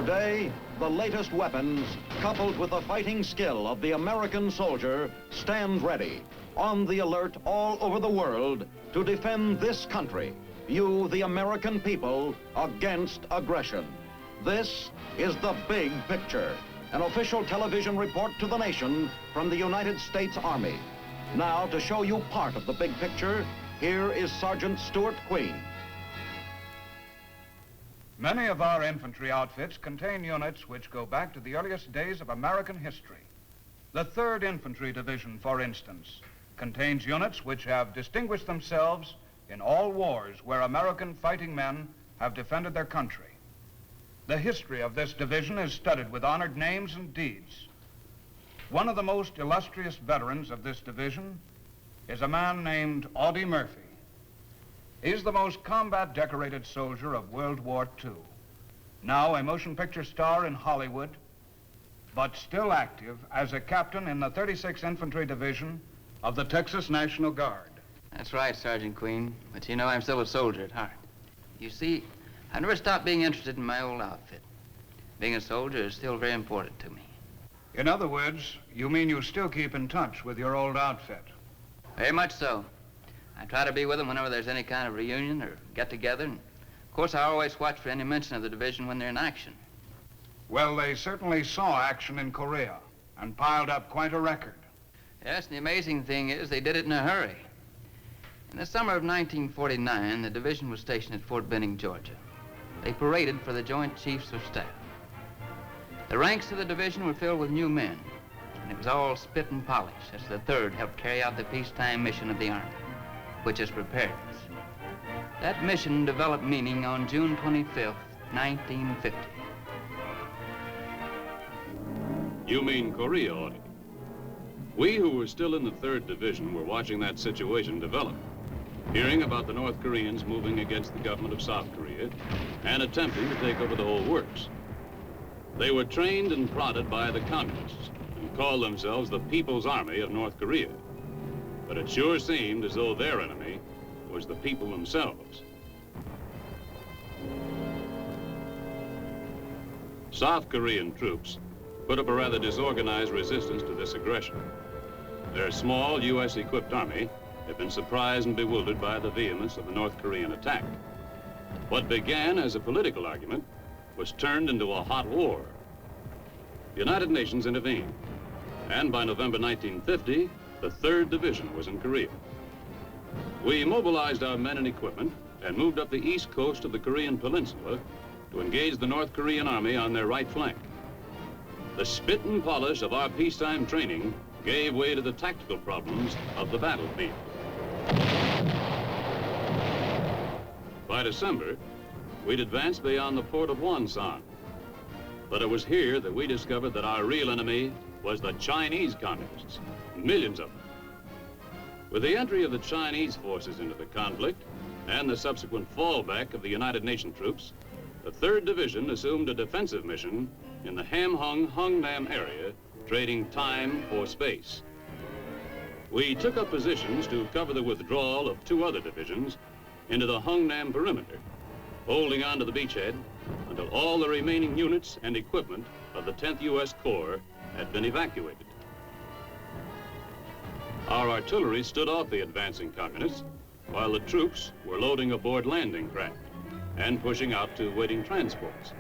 Today, the latest weapons, coupled with the fighting skill of the American soldier, stand ready, on the alert all over the world to defend this country, you, the American people, against aggression. This is The Big Picture, an official television report to the nation from the United States Army. Now, to show you part of the big picture, here is Sergeant Stuart Queen. Many of our infantry outfits contain units which go back to the earliest days of American history. The 3rd Infantry Division, for instance, contains units which have distinguished themselves in all wars where American fighting men have defended their country. The history of this division is studded with honored names and deeds. One of the most illustrious veterans of this division is a man named Audie Murphy. He's the most combat-decorated soldier of World War II. Now a motion picture star in Hollywood, but still active as a captain in the 36th Infantry Division of the Texas National Guard. That's right, Sergeant Queen, but you know I'm still a soldier at heart. You see, I never stopped being interested in my old outfit. Being a soldier is still very important to me. In other words, you mean you still keep in touch with your old outfit? Very much so. I try to be with them whenever there's any kind of reunion or get-together, and of course I always watch for any mention of the division when they're in action. Well, they certainly saw action in Korea and piled up quite a record. Yes, and the amazing thing is they did it in a hurry. In the summer of 1949, the division was stationed at Fort Benning, Georgia. They paraded for the Joint Chiefs of Staff. The ranks of the division were filled with new men, and it was all spit and polish as the 3rd helped carry out the peacetime mission of the Army, which is preparedness. That mission developed meaning on June 25th, 1950. You mean Korea, Audie? We who were still in the 3rd Division were watching that situation develop, hearing about the North Koreans moving against the government of South Korea and attempting to take over the whole works. They were trained and prodded by the communists and called themselves the People's Army of North Korea. But it sure seemed as though their enemy was the people themselves. South Korean troops put up a rather disorganized resistance to this aggression. Their small U.S.-equipped army had been surprised and bewildered by the vehemence of the North Korean attack. What began as a political argument was turned into a hot war. The United Nations intervened, and by November 1950, the 3rd Division was in Korea. We mobilized our men and equipment and moved up the east coast of the Korean peninsula to engage the North Korean army on their right flank. The spit and polish of our peacetime training gave way to the tactical problems of the battlefield. By December, we'd advanced beyond the port of Wonsan. But it was here that we discovered that our real enemy was the Chinese communists, millions of them. With the entry of the Chinese forces into the conflict and the subsequent fallback of the United Nations troops, the 3rd Division assumed a defensive mission in the Hamhung-Hungnam area, trading time for space. We took up positions to cover the withdrawal of 2 other divisions into the Hungnam perimeter, holding on to the beachhead until all the remaining units and equipment of the 10th U.S. Corps had been evacuated. Our artillery stood off the advancing communists while the troops were loading aboard landing craft and pushing out to waiting transports.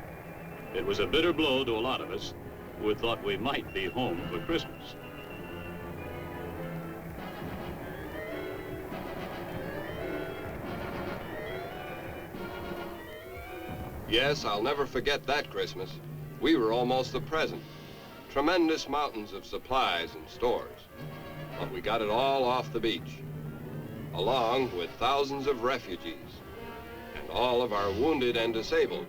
It was a bitter blow to a lot of us who had thought we might be home for Christmas. Yes, I'll never forget that Christmas. We were almost the present. Tremendous mountains of supplies and stores. But we got it all off the beach, along with thousands of refugees and all of our wounded and disabled.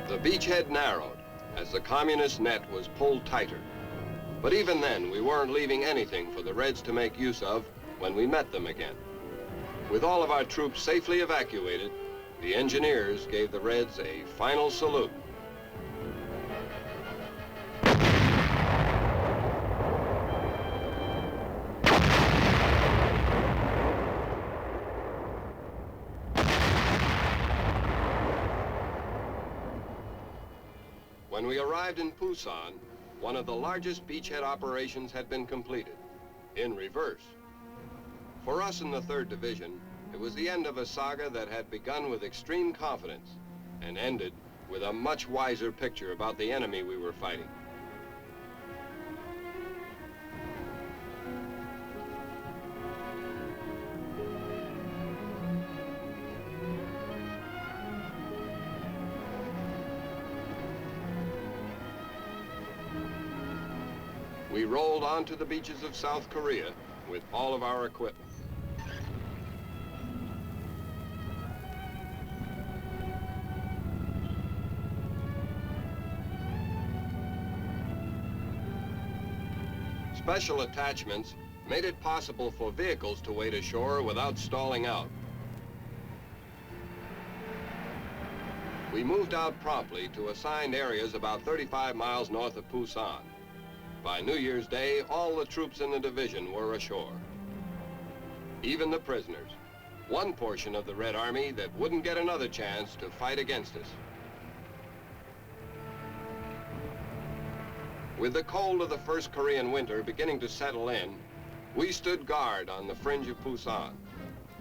The beachhead narrowed as the communist net was pulled tighter. But even then, we weren't leaving anything for the Reds to make use of when we met them again. With all of our troops safely evacuated, the engineers gave the Reds a final salute. When we arrived in Pusan, one of the largest beachhead operations had been completed, in reverse. For us in the 3rd Division, it was the end of a saga that had begun with extreme confidence and ended with a much wiser picture about the enemy we were fighting. We rolled onto the beaches of South Korea with all of our equipment. Special attachments made it possible for vehicles to wade ashore without stalling out. We moved out promptly to assigned areas about 35 miles north of Pusan. By New Year's Day, all the troops in the division were ashore. Even the prisoners, one portion of the Red Army that wouldn't get another chance to fight against us. With the cold of the first Korean winter beginning to settle in, we stood guard on the fringe of Pusan.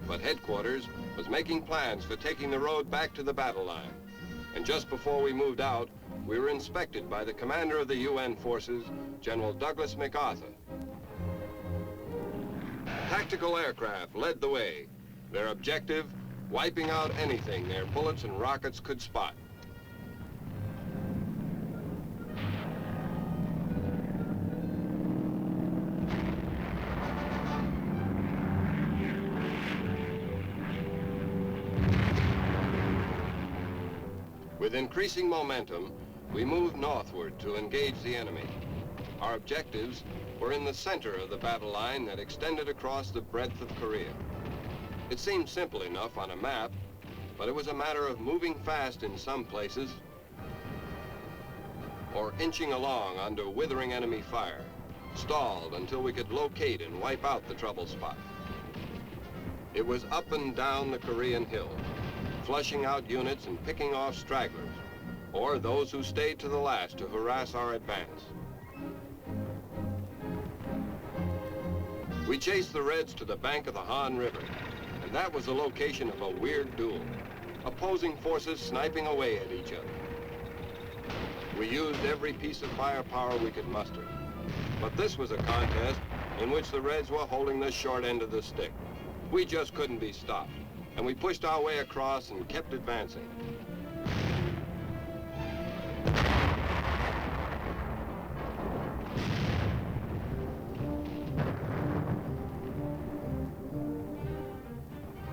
But headquarters was making plans for taking the road back to the battle line. And just before we moved out, we were inspected by the commander of the UN forces, General Douglas MacArthur. Tactical aircraft led the way, their objective, wiping out anything their bullets and rockets could spot. With increasing momentum, we moved northward to engage the enemy. Our objectives were in the center of the battle line that extended across the breadth of Korea. It seemed simple enough on a map, but it was a matter of moving fast in some places or inching along under withering enemy fire, stalled until we could locate and wipe out the trouble spot. It was up and down the Korean hill, flushing out units and picking off stragglers, or those who stayed to the last to harass our advance. We chased the Reds to the bank of the Han River, and that was the location of a weird duel, opposing forces sniping away at each other. We used every piece of firepower we could muster, but this was a contest in which the Reds were holding the short end of the stick. We just couldn't be stopped, and we pushed our way across and kept advancing.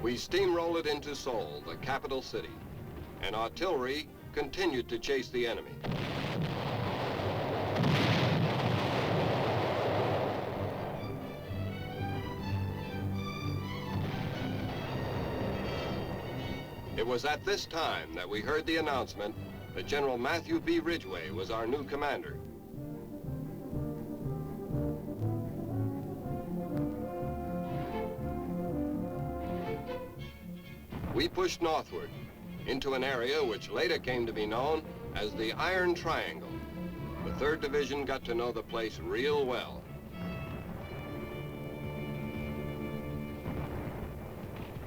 We steamrolled into Seoul, the capital city, and artillery continued to chase the enemy. It was at this time that we heard the announcement that General Matthew B. Ridgway was our new commander. We pushed northward into an area which later came to be known as the Iron Triangle. The 3rd Division got to know the place real well.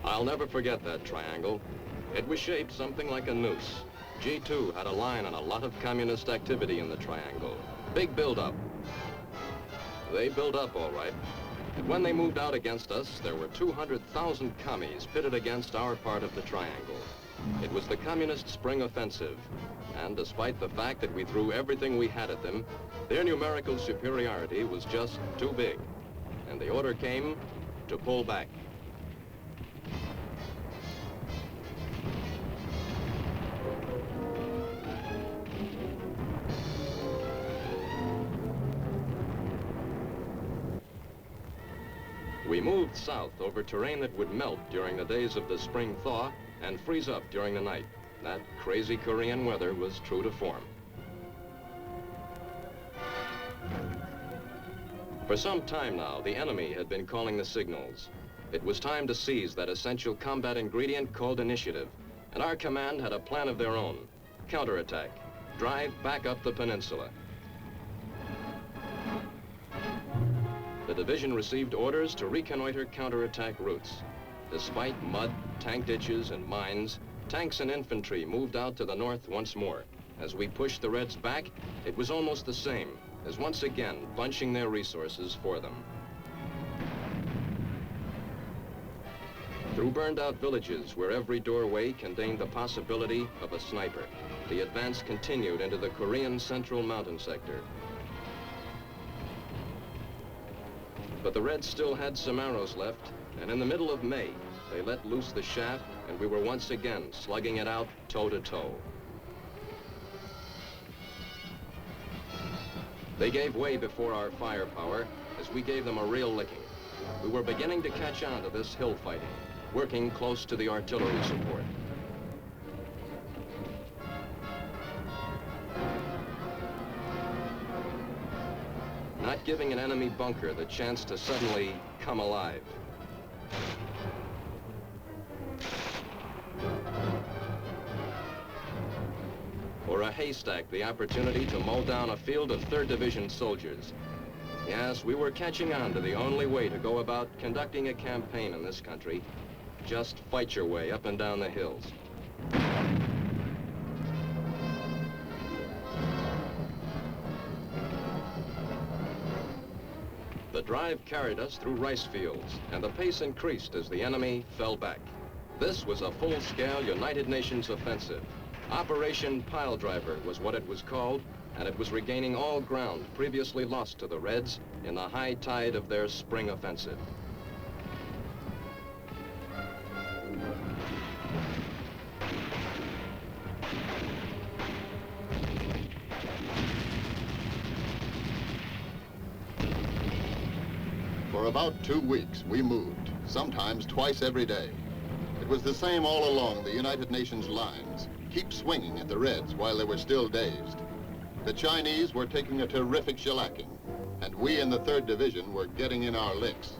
I'll never forget that triangle. It was shaped something like a noose. G2 had a line on a lot of communist activity in the triangle. Big build-up. They built up all right. And when they moved out against us, there were 200,000 commies pitted against our part of the triangle. It was the Communist Spring Offensive, and despite the fact that we threw everything we had at them, their numerical superiority was just too big, and the order came to pull back. We moved south over terrain that would melt during the days of the spring thaw and freeze up during the night. That crazy Korean weather was true to form. For some time now, the enemy had been calling the signals. It was time to seize that essential combat ingredient called initiative, and our command had a plan of their own. Counterattack. Drive back up the peninsula. The division received orders to reconnoiter counterattack routes. Despite mud, tank ditches, and mines, tanks and infantry moved out to the north once more. As we pushed the Reds back, it was almost the same, as once again bunching their resources for them. Through burned-out villages where every doorway contained the possibility of a sniper, the advance continued into the Korean Central Mountain sector. But the Reds still had some arrows left, and in the middle of May, they let loose the shaft, and we were once again slugging it out toe-to-toe. They gave way before our firepower as we gave them a real licking. We were beginning to catch on to this hill fighting, working close to the artillery support. Not giving an enemy bunker the chance to suddenly come alive. Or a haystack the opportunity to mow down a field of 3rd Division soldiers. Yes, we were catching on to the only way to go about conducting a campaign in this country. Just fight your way up and down the hills. The drive carried us through rice fields, and the pace increased as the enemy fell back. This was a full-scale United Nations offensive. Operation Pile Driver was what it was called, and it was regaining all ground previously lost to the Reds in the high tide of their spring offensive. For about 2 weeks, we moved, sometimes twice every day. It was the same all along the United Nations lines. Keep swinging at the Reds while they were still dazed. The Chinese were taking a terrific shellacking, and we in the 3rd Division were getting in our licks.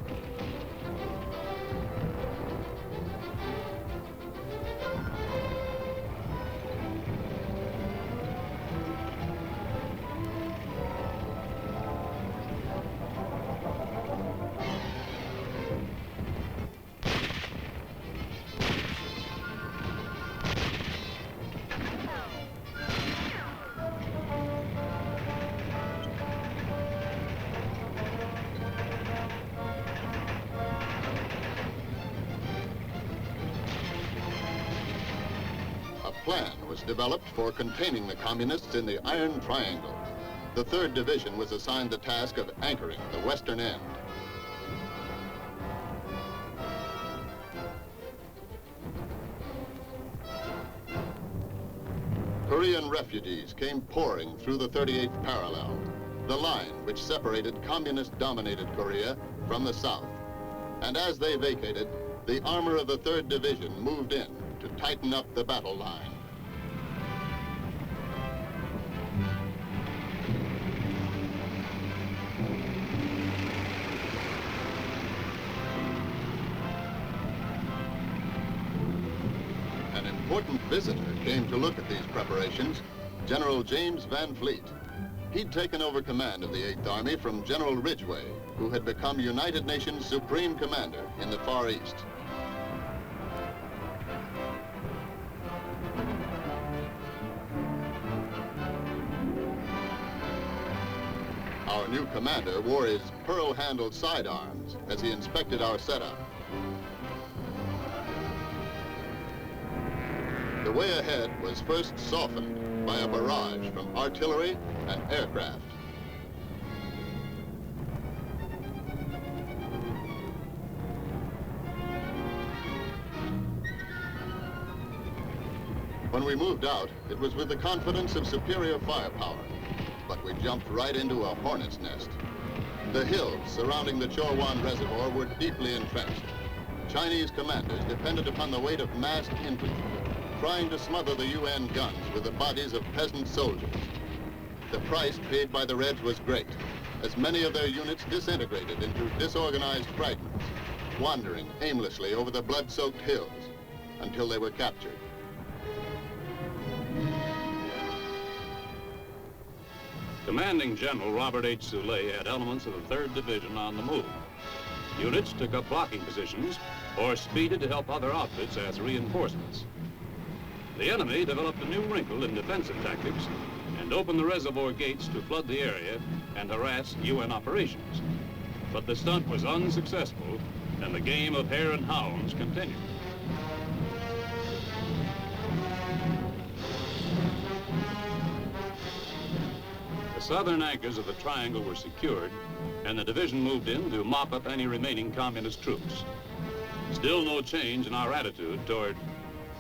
Plan was developed for containing the communists in the Iron Triangle. The 3rd Division was assigned the task of anchoring the western end. Korean refugees came pouring through the 38th parallel, the line which separated communist-dominated Korea from the south. And as they vacated, the armor of the 3rd Division moved in to tighten up the battle line. An important visitor came to look at these preparations, General James Van Fleet. He'd taken over command of the 8th Army from General Ridgway, who had become United Nations Supreme Commander in the Far East. Our new commander wore his pearl-handled sidearms as he inspected our setup. The way ahead was first softened by a barrage from artillery and aircraft. When we moved out, it was with the confidence of superior firepower, but we jumped right into a hornet's nest. The hills surrounding the Chorwan Reservoir were deeply entrenched. Chinese commanders depended upon the weight of massed infantry, trying to smother the UN guns with the bodies of peasant soldiers. The price paid by the Reds was great, as many of their units disintegrated into disorganized fragments, wandering aimlessly over the blood-soaked hills until they were captured. Commanding General Robert H. Soule had elements of the 3rd Division on the move. Units took up blocking positions or speeded to help other outfits as reinforcements. The enemy developed a new wrinkle in defensive tactics and opened the reservoir gates to flood the area and harass UN operations. But the stunt was unsuccessful, and the game of hare and hounds continued. The southern anchors of the triangle were secured, and the division moved in to mop up any remaining communist troops. Still no change in our attitude toward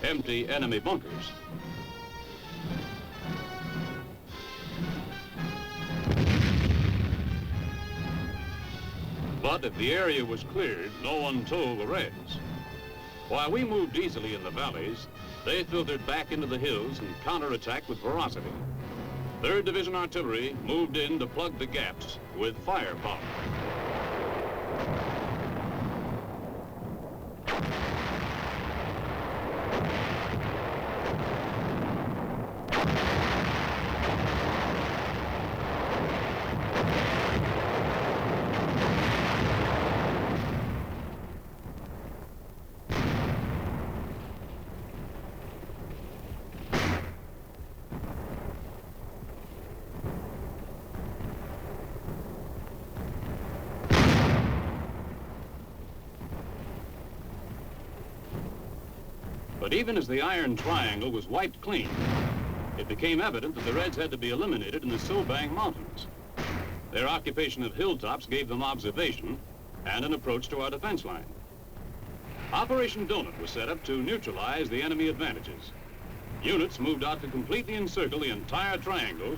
empty enemy bunkers. But if the area was cleared, no one told the Reds. While we moved easily in the valleys, they filtered back into the hills and counterattacked with ferocity. 3rd Division artillery moved in to plug the gaps with firepower. But even as the Iron Triangle was wiped clean, it became evident that the Reds had to be eliminated in the Sobang Mountains. Their occupation of hilltops gave them observation and an approach to our defense line. Operation Donut was set up to neutralize the enemy advantages. Units moved out to completely encircle the entire triangle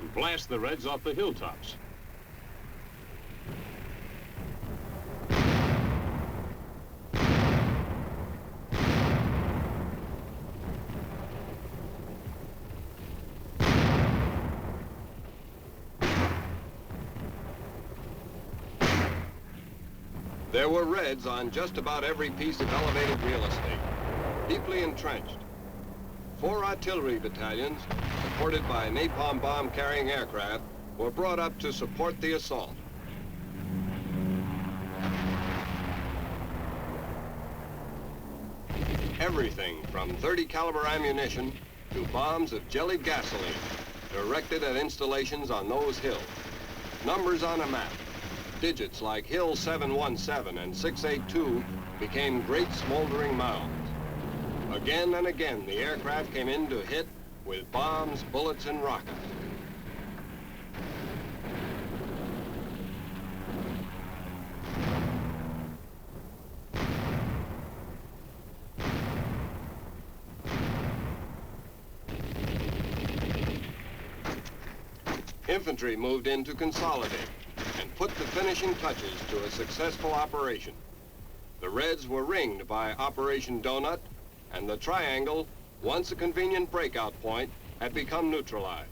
and blast the Reds off the hilltops. There were Reds on just about every piece of elevated real estate, deeply entrenched. 4 artillery battalions, supported by napalm bomb-carrying aircraft, were brought up to support the assault. Everything from .30 caliber ammunition to bombs of jellied gasoline directed at installations on those hills. Numbers on a map. Digits like Hill 717 and 682 became great smoldering mounds. Again and again, the aircraft came in to hit with bombs, bullets, and rockets. Infantry moved in to consolidate and put the finishing touches to a successful operation. The Reds were ringed by Operation Donut, and the triangle, once a convenient breakout point, had become neutralized.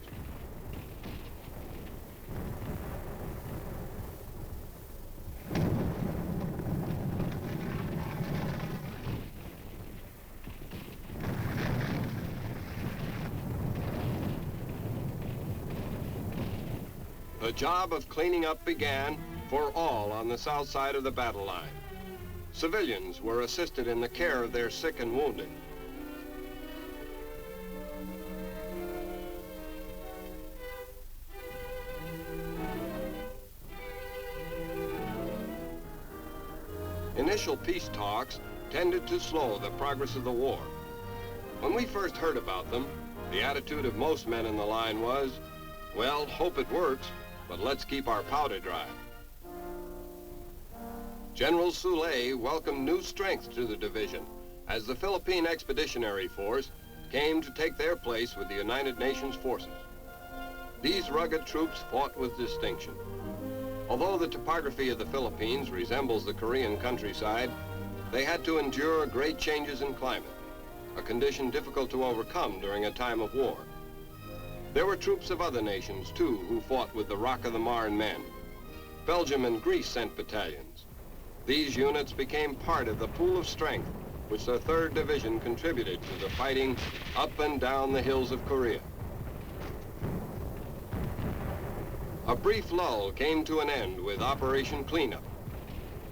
The job of cleaning up began for all on the south side of the battle line. Civilians were assisted in the care of their sick and wounded. Initial peace talks tended to slow the progress of the war. When we first heard about them, the attitude of most men in the line was, well, hope it works, but let's keep our powder dry. General Soule welcomed new strength to the division as the Philippine Expeditionary Force came to take their place with the United Nations forces. These rugged troops fought with distinction. Although the topography of the Philippines resembles the Korean countryside, they had to endure great changes in climate, a condition difficult to overcome during a time of war. There were troops of other nations, too, who fought with the Rock of the Marne men. Belgium and Greece sent battalions. These units became part of the pool of strength which the 3rd Division contributed to the fighting up and down the hills of Korea. A brief lull came to an end with Operation Cleanup.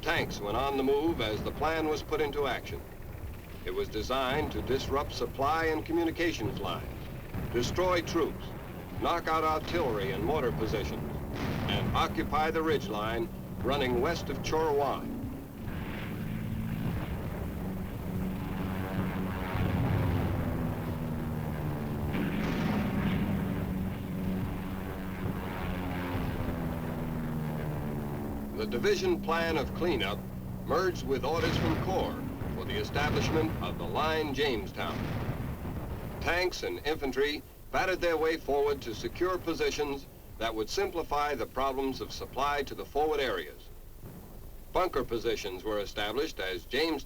Tanks went on the move as the plan was put into action. It was designed to disrupt supply and communications lines, destroy troops, knock out artillery and mortar positions, and occupy the ridgeline running west of Chorwan. The division plan of cleanup merged with orders from Corps for the establishment of the Line Jamestown. Tanks and infantry battered their way forward to secure positions that would simplify the problems of supply to the forward areas. Bunker positions were established as Jamestown